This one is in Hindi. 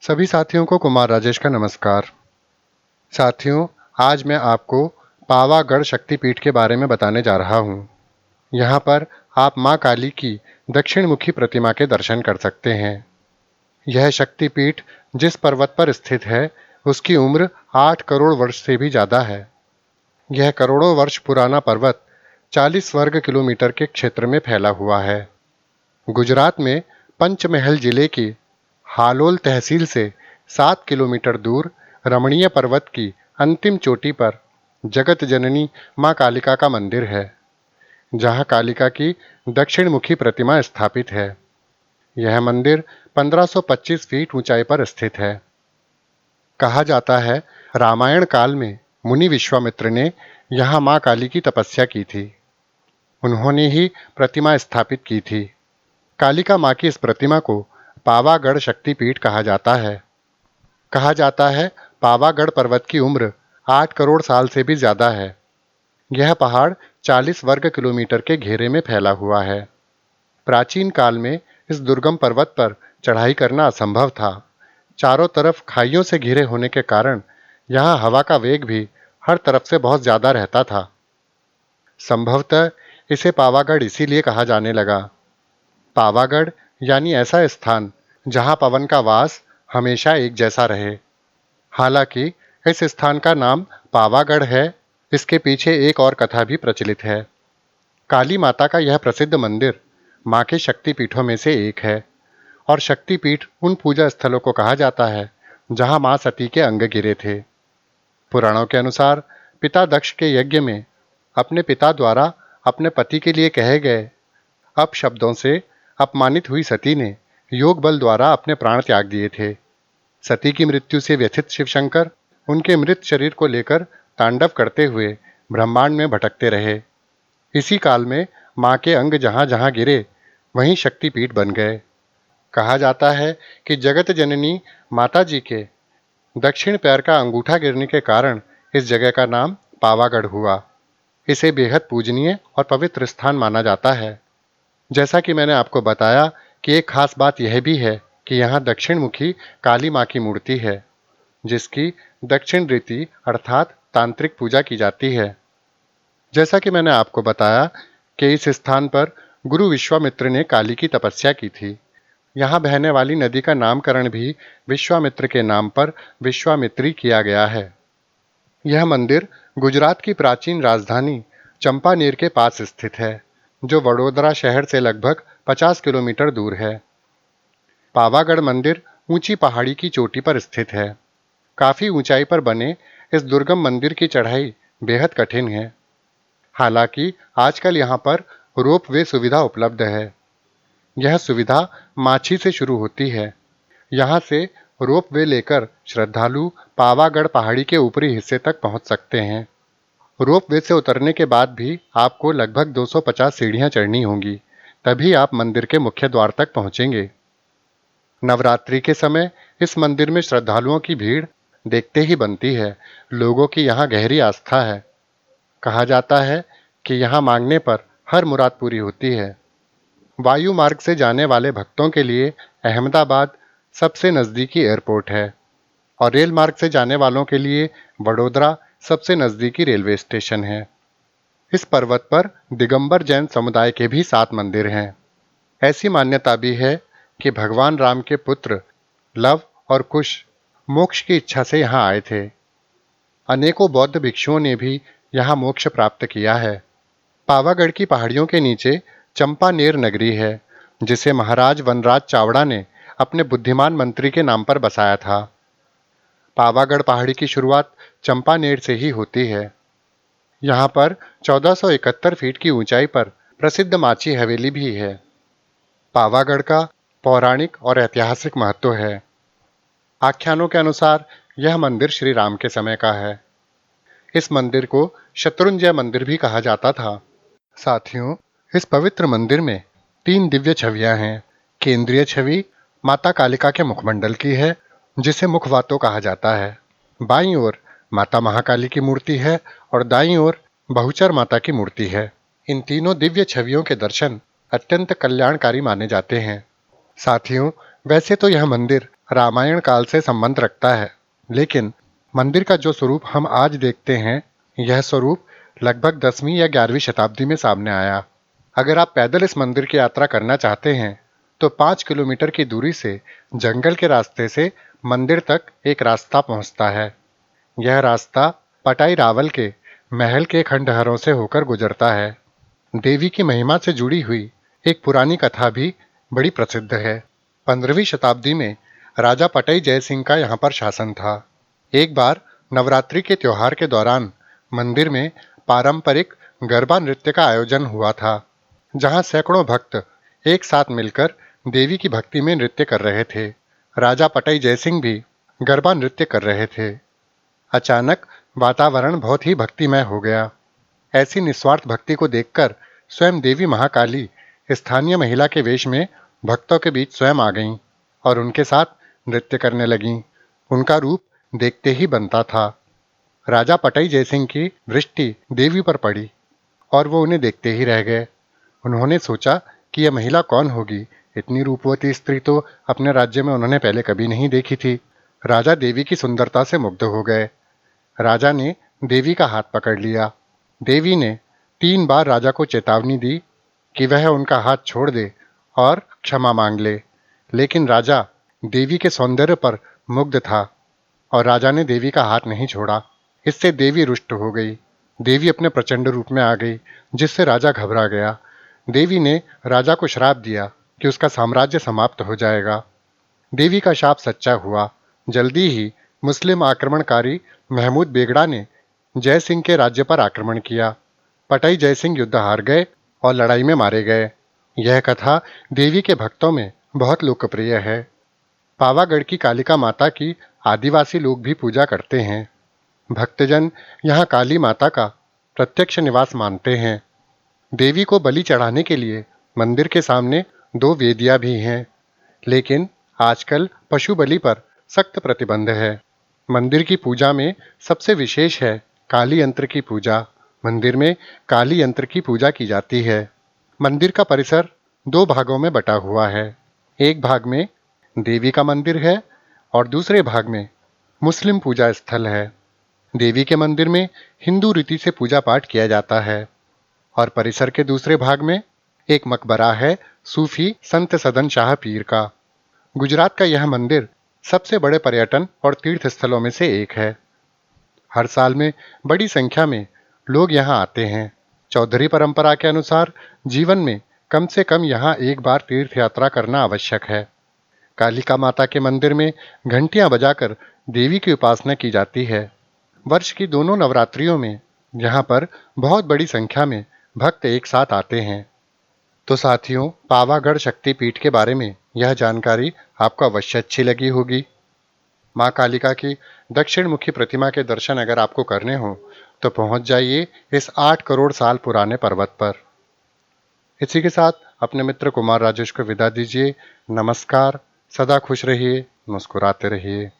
सभी साथियों को कुमार राजेश का नमस्कार। साथियों, आज मैं आपको पावागढ़ शक्तिपीठ के बारे में बताने जा रहा हूँ। यहाँ पर आप माँ काली की दक्षिण मुखी प्रतिमा के दर्शन कर सकते हैं। यह शक्तिपीठ जिस पर्वत पर स्थित है, उसकी उम्र 8 करोड़ वर्ष से भी ज्यादा है। यह करोड़ों वर्ष पुराना पर्वत 40 वर्ग किलोमीटर के क्षेत्र में फैला हुआ है। गुजरात में पंचमहल जिले की हालोल तहसील से 7 किलोमीटर दूर रमणीय पर्वत की अंतिम चोटी पर जगत जननी मां कालिका का मंदिर है, जहां कालिका की दक्षिण मुखी प्रतिमा स्थापित है। यह मंदिर 1525 फीट ऊंचाई पर स्थित है। कहा जाता है, रामायण काल में मुनि विश्वामित्र ने यहाँ मां काली की तपस्या की थी। उन्होंने ही प्रतिमा स्थापित की थी। कालिका मां की इस प्रतिमा को पावागढ़ शक्तिपीठ कहा जाता है। कहा जाता है, पावागढ़ पर्वत की उम्र 8 करोड़ साल से भी ज्यादा है। यह पहाड़ 40 वर्ग किलोमीटर के घेरे में फैला हुआ है। प्राचीन काल में इस दुर्गम पर्वत पर चढ़ाई करना असंभव था। चारों तरफ खाइयों से घिरे होने के कारण यहाँ हवा का वेग भी हर तरफ से बहुत ज्यादा रहता था। संभवतः इसे पावागढ़ इसीलिए कहा जाने लगा। पावागढ़ यानी ऐसा स्थान जहां पवन का वास हमेशा एक जैसा रहे। हालांकि इस स्थान का नाम पावागढ़ है, इसके पीछे एक और कथा भी प्रचलित है। काली माता का यह प्रसिद्ध मंदिर मां के शक्तिपीठों में से एक है, और शक्तिपीठ उन पूजा स्थलों को कहा जाता है जहां मां सती के अंग गिरे थे। पुराणों के अनुसार पिता दक्ष के यज्ञ में अपने पिता द्वारा अपने पति के लिए कहे गए अपशब्दों से अपमानित हुई सती ने योग बल द्वारा अपने प्राण त्याग दिए थे। सती की मृत्यु से व्यथित शिवशंकर उनके मृत शरीर को लेकर तांडव करते हुए ब्रह्मांड में भटकते रहे। इसी काल में मां के अंग जहां जहां गिरे, वहीं शक्तिपीठ बन गए। कहा जाता है कि जगत जननी माता जी के दक्षिण पैर का अंगूठा गिरने के कारण इस जगह का नाम पावागढ़ हुआ। इसे बेहद पूजनीय और पवित्र स्थान माना जाता है। जैसा कि मैंने आपको बताया कि एक खास बात यह भी है कि यहाँ दक्षिण मुखी काली माँ की मूर्ति है, जिसकी दक्षिण रीति अर्थात तांत्रिक पूजा की जाती है। जैसा कि मैंने आपको बताया कि इस स्थान पर गुरु विश्वामित्र ने काली की तपस्या की थी। यहाँ बहने वाली नदी का नामकरण भी विश्वामित्र के नाम पर विश्वामित्री किया गया है। यह मंदिर गुजरात की प्राचीन राजधानी चंपानेर के पास स्थित है, जो वडोदरा शहर से लगभग 50 किलोमीटर दूर है। पावागढ़ मंदिर ऊंची पहाड़ी की चोटी पर स्थित है। काफी ऊंचाई पर बने इस दुर्गम मंदिर की चढ़ाई बेहद कठिन है। हालांकि आजकल यहाँ पर रोपवे सुविधा उपलब्ध है। यह सुविधा माछी से शुरू होती है। यहाँ से रोपवे लेकर श्रद्धालु पावागढ़ पहाड़ी के ऊपरी हिस्से तक पहुँच सकते हैं। रोपवे से उतरने के बाद भी आपको लगभग 250 सीढ़ियां चढ़नी होंगी, तभी आप मंदिर के मुख्य द्वार तक पहुंचेंगे। नवरात्रि के समय इस मंदिर में श्रद्धालुओं की भीड़ देखते ही बनती है। लोगों की यहाँ गहरी आस्था है। कहा जाता है कि यहाँ मांगने पर हर मुराद पूरी होती है। वायु मार्ग से जाने वाले भक्तों के लिए अहमदाबाद सबसे नज़दीकी एयरपोर्ट है, और रेल मार्ग से जाने वालों के लिए वडोदरा सबसे नज़दीकी रेलवे स्टेशन है। इस पर्वत पर दिगंबर जैन समुदाय के भी 7 मंदिर हैं। ऐसी मान्यता भी है कि भगवान राम के पुत्र लव और कुश मोक्ष की इच्छा से यहाँ आए थे। अनेकों बौद्ध भिक्षुओं ने भी यहाँ मोक्ष प्राप्त किया है। पावागढ़ की पहाड़ियों के नीचे चंपानेर नगरी है, जिसे महाराज वनराज चावड़ा ने अपने बुद्धिमान मंत्री के नाम पर बसाया था। पावागढ़ पहाड़ी की शुरुआत चंपानेर से ही होती है। यहाँ पर 1471 फीट की ऊंचाई पर प्रसिद्ध माची हवेली भी है। पावागढ़ का पौराणिक और ऐतिहासिक महत्व है। आख्यानों के अनुसार यह मंदिर श्री राम के समय का है। इस मंदिर को शत्रुंजय मंदिर भी कहा जाता था। साथियों, इस पवित्र मंदिर में 3 दिव्य छवियां हैं। केंद्रीय छवि माता कालिका के मुखमंडल की है, जिसे मुखवातो कहा जाता है। बाईं ओर माता महाकाली की मूर्ति है और दाईं ओर बहुचर माता की मूर्ति है। इन तीनों दिव्य छवियों के दर्शन अत्यंत कल्याणकारी माने जाते हैं। साथियों, वैसे तो यह मंदिर रामायण काल से संबंध रखता है, लेकिन मंदिर का जो स्वरूप हम आज देखते हैं, यह स्वरूप लगभग 10वीं या 11वीं शताब्दी में सामने आया। अगर आप पैदल इस मंदिर की यात्रा करना चाहते हैं, तो 5 किलोमीटर की दूरी से जंगल के रास्ते से मंदिर तक एक रास्ता पहुंचता है। यह रास्ता पटाई रावल के महल के खंडहरों से होकर गुजरता है। देवी की महिमा से जुड़ी हुई एक पुरानी कथा भी बड़ी प्रसिद्ध है। 15वीं शताब्दी में राजा पटाई जय सिंह का यहाँ पर शासन था। एक बार नवरात्रि के त्योहार के दौरान मंदिर में पारंपरिक गरबा नृत्य का आयोजन हुआ था, जहाँ सैकड़ों भक्त एक साथ मिलकर देवी की भक्ति में नृत्य कर रहे थे। राजा पटाई जय सिंह भी गरबा नृत्य कर रहे थे। अचानक वातावरण बहुत ही भक्तिमय हो गया। ऐसी निस्वार्थ भक्ति को देखकर स्वयं देवी महाकाली स्थानीय महिला के वेश में भक्तों के बीच स्वयं आ गईं और उनके साथ नृत्य करने लगीं। उनका रूप देखते ही बनता था। राजा पटाई जयसिंह की दृष्टि देवी पर पड़ी और वो उन्हें देखते ही रह गए। उन्होंने सोचा कि यह महिला कौन होगी। इतनी रूपवती स्त्री तो अपने राज्य में उन्होंने पहले कभी नहीं देखी थी। राजा देवी की सुंदरता से मुग्ध हो गए। राजा ने देवी का हाथ पकड़ लिया। देवी ने 3 बार राजा को चेतावनी दी कि वह उनका हाथ छोड़ दे और क्षमा मांग ले, लेकिन राजा देवी के सौंदर्य पर मुग्ध था और राजा ने देवी का हाथ नहीं छोड़ा। इससे देवी रुष्ट हो गई। देवी अपने प्रचंड रूप में आ गई, जिससे राजा घबरा गया। देवी ने राजा को श्राप दिया कि उसका साम्राज्य समाप्त हो जाएगा। देवी का शाप सच्चा हुआ। जल्दी ही मुस्लिम आक्रमणकारी महमूद बेगड़ा ने जय सिंह के राज्य पर आक्रमण किया। पटाई जय सिंह युद्ध हार गए और लड़ाई में मारे गए। यह कथा देवी के भक्तों में बहुत लोकप्रिय है। पावागढ़ की कालिका माता की आदिवासी लोग भी पूजा करते हैं। भक्तजन यहाँ काली माता का प्रत्यक्ष निवास मानते हैं। देवी को बलि चढ़ाने के लिए मंदिर के सामने 2 वेदियां भी हैं, लेकिन आजकल पशु बलि पर सख्त प्रतिबंध है। मंदिर की पूजा में सबसे विशेष है काली यंत्र की पूजा। मंदिर में काली यंत्र की पूजा की जाती है। मंदिर का परिसर 2 भागों में बटा हुआ है। एक भाग में देवी का मंदिर है और दूसरे भाग में मुस्लिम पूजा स्थल है। देवी के मंदिर में हिंदू रीति से पूजा पाठ किया जाता है और परिसर के दूसरे भाग में एक मकबरा है सूफी संत सदन शाह पीर का। गुजरात का यह मंदिर सबसे बड़े पर्यटन और तीर्थ स्थलों में से एक है। हर साल में बड़ी संख्या में लोग यहाँ आते हैं। चौधरी परंपरा के अनुसार जीवन में कम से कम यहाँ एक बार तीर्थ यात्रा करना आवश्यक है। कालिका माता के मंदिर में घंटियां बजाकर देवी की उपासना की जाती है। वर्ष की दोनों नवरात्रियों में यहाँ पर बहुत बड़ी संख्या में भक्त एक साथ आते हैं। तो साथियों, पावागढ़ शक्तिपीठ के बारे में यह जानकारी आपको अवश्य अच्छी लगी होगी। माँ कालिका की दक्षिण मुखी प्रतिमा के दर्शन अगर आपको करने हो तो पहुंच जाइए इस 8 करोड़ साल पुराने पर्वत पर। इसी के साथ अपने मित्र कुमार राजेश को विदा दीजिए। नमस्कार। सदा खुश रहिए, मुस्कुराते रहिए।